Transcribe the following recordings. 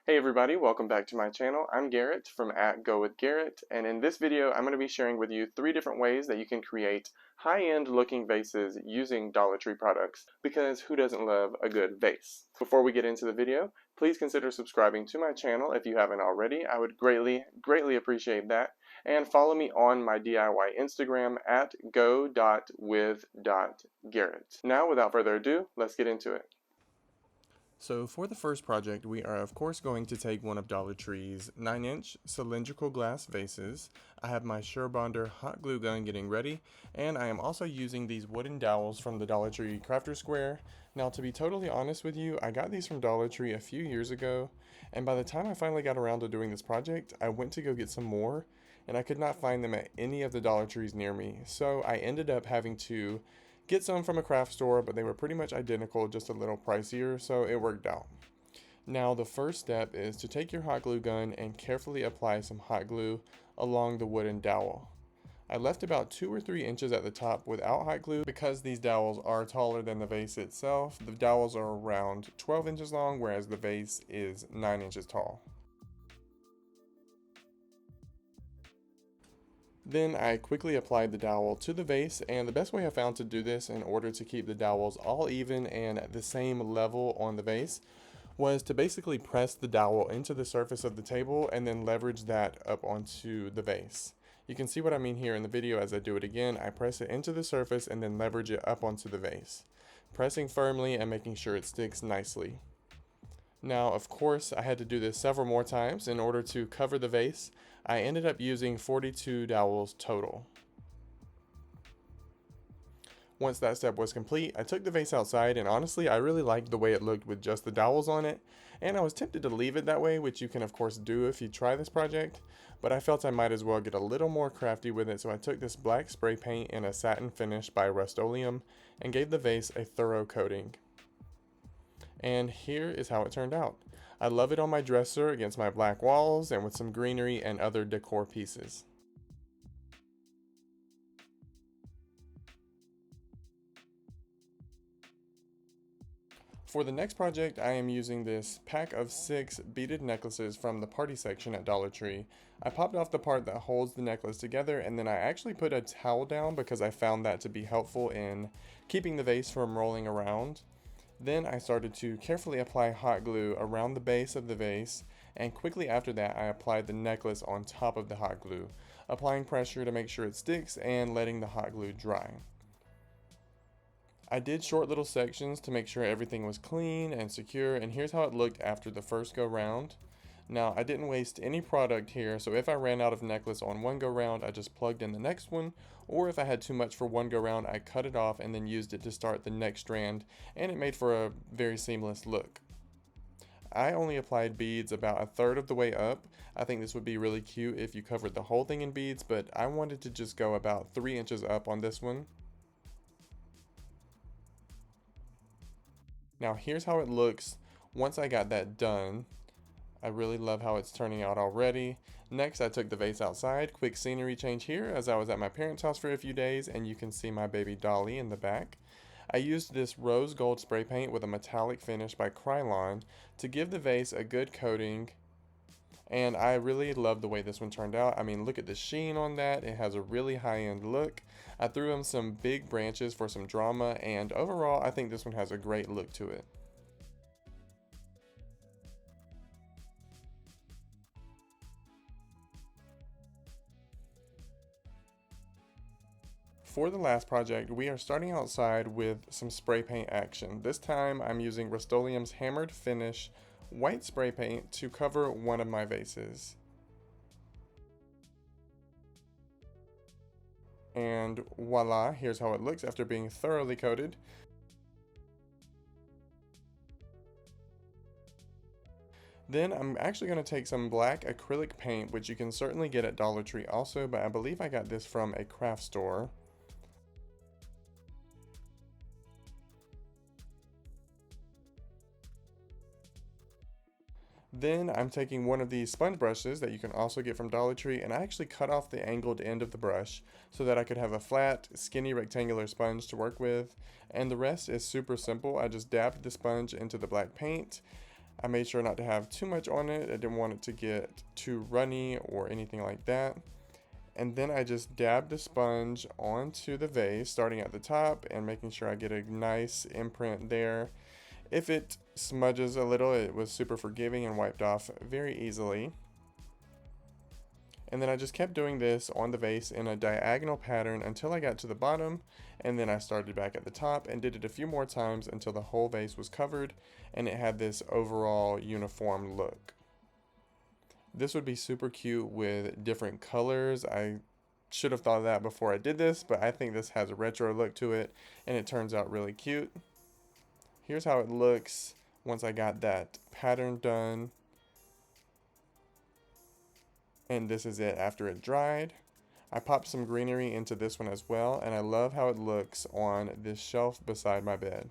Hey everybody, welcome back to my channel. I'm Garrett from @GoWithGarrett, and in this video I'm going to be sharing with you 3 different ways that you can create high-end looking vases using Dollar Tree products, because who doesn't love a good vase? Before we get into the video, please consider subscribing to my channel if you haven't already. I would greatly appreciate that. And follow me on my DIY Instagram @go.with.garrett. Now, without further ado, let's get into it. So for the first project, we are of course going to take one of Dollar Tree's 9-inch cylindrical glass vases. I have my Surebonder hot glue gun getting ready, and I am also using these wooden dowels from the Dollar Tree Crafter Square. Now, to be totally honest with you, I got these from Dollar Tree a few years ago, and by the time I finally got around to doing this project, I went to go get some more, and I could not find them at any of the Dollar Trees near me. So I ended up having to get some from a craft store, but they were pretty much identical, just a little pricier, so it worked out. Now the first step is to take your hot glue gun and carefully apply some hot glue along the wooden dowel. I left about 2 or 3 inches at the top without hot glue because these dowels are taller than the vase itself. The dowels are around 12 inches long, whereas the vase is 9 inches tall. Then I quickly applied the dowel to the vase, and the best way I found to do this in order to keep the dowels all even and at the same level on the vase was to basically press the dowel into the surface of the table and then leverage that up onto the vase. You can see what I mean here in the video as I do it again. I press it into the surface and then leverage it up onto the vase, pressing firmly and making sure it sticks nicely. Now, of course, I had to do this several more times in order to cover the vase. I ended up using 42 dowels total. Once that step was complete, I took the vase outside, and honestly, I really liked the way it looked with just the dowels on it, and I was tempted to leave it that way, which you can of course do if you try this project, but I felt I might as well get a little more crafty with it, so I took this black spray paint in a satin finish by Rust-Oleum and gave the vase a thorough coating. And here is how it turned out. I love it on my dresser against my black walls and with some greenery and other decor pieces. For the next project, I am using this pack of 6 beaded necklaces from the party section at Dollar Tree. I popped off the part that holds the necklace together, and then I actually put a towel down because I found that to be helpful in keeping the vase from rolling around. Then I started to carefully apply hot glue around the base of the vase, and quickly after that I applied the necklace on top of the hot glue, applying pressure to make sure it sticks and letting the hot glue dry. I did short little sections to make sure everything was clean and secure, and here's how it looked after the first go round. Now, I didn't waste any product here, so if I ran out of necklace on one go round, I just plugged in the next one, or if I had too much for one go round, I cut it off and then used it to start the next strand, and it made for a very seamless look. I only applied beads about 1/3 of the way up. I think this would be really cute if you covered the whole thing in beads, but I wanted to just go about 3 inches up on this one. Now here's how it looks once I got that done. I really love how it's turning out already. Next, I took the vase outside. Quick scenery change here as I was at my parents' house for a few days, and you can see my baby Dolly in the back. I used this rose gold spray paint with a metallic finish by Krylon to give the vase a good coating, and I really love the way this one turned out. I mean, look at the sheen on that. It has a really high-end look. I threw in some big branches for some drama, and overall, I think this one has a great look to it. For the last project, we are starting outside with some spray paint action. This time I'm using Rust-Oleum's Hammered Finish white spray paint to cover one of my vases. And voila, here's how it looks after being thoroughly coated. Then I'm actually going to take some black acrylic paint, which you can certainly get at Dollar Tree also, but I believe I got this from a craft store. Then I'm taking one of these sponge brushes that you can also get from Dollar Tree, and I actually cut off the angled end of the brush so that I could have a flat, skinny rectangular sponge to work with. And the rest is super simple. I just dabbed the sponge into the black paint, I made sure not to have too much on it. I didn't want it to get too runny or anything like that. And then I just dabbed the sponge onto the vase, starting at the top and making sure I get a nice imprint there. If it smudges a little, it was super forgiving and wiped off very easily. And then I just kept doing this on the vase in a diagonal pattern until I got to the bottom, and then I started back at the top and did it a few more times until the whole vase was covered and it had this overall uniform look. This would be super cute with different colors. I should have thought of that before I did this, but I think this has a retro look to it and it turns out really cute. Here's how it looks once I got that pattern done. And this is it after it dried. I popped some greenery into this one as well, and I love how it looks on this shelf beside my bed.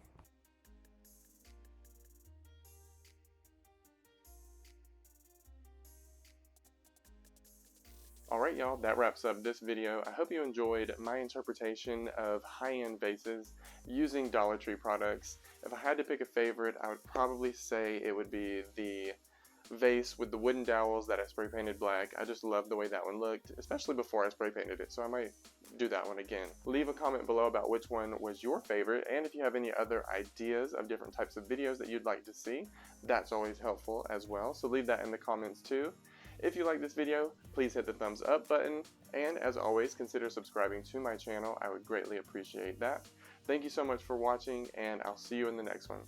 Alright y'all, that wraps up this video. I hope you enjoyed my interpretation of high-end vases using Dollar Tree products. If I had to pick a favorite, I would probably say it would be the vase with the wooden dowels that I spray painted black. I just love the way that one looked, especially before I spray painted it, so I might do that one again. Leave a comment below about which one was your favorite, and if you have any other ideas of different types of videos that you'd like to see, that's always helpful as well, so leave that in the comments too. If you like this video, please hit the thumbs up button, and as always, consider subscribing to my channel. I would greatly appreciate that. Thank you so much for watching, and I'll see you in the next one.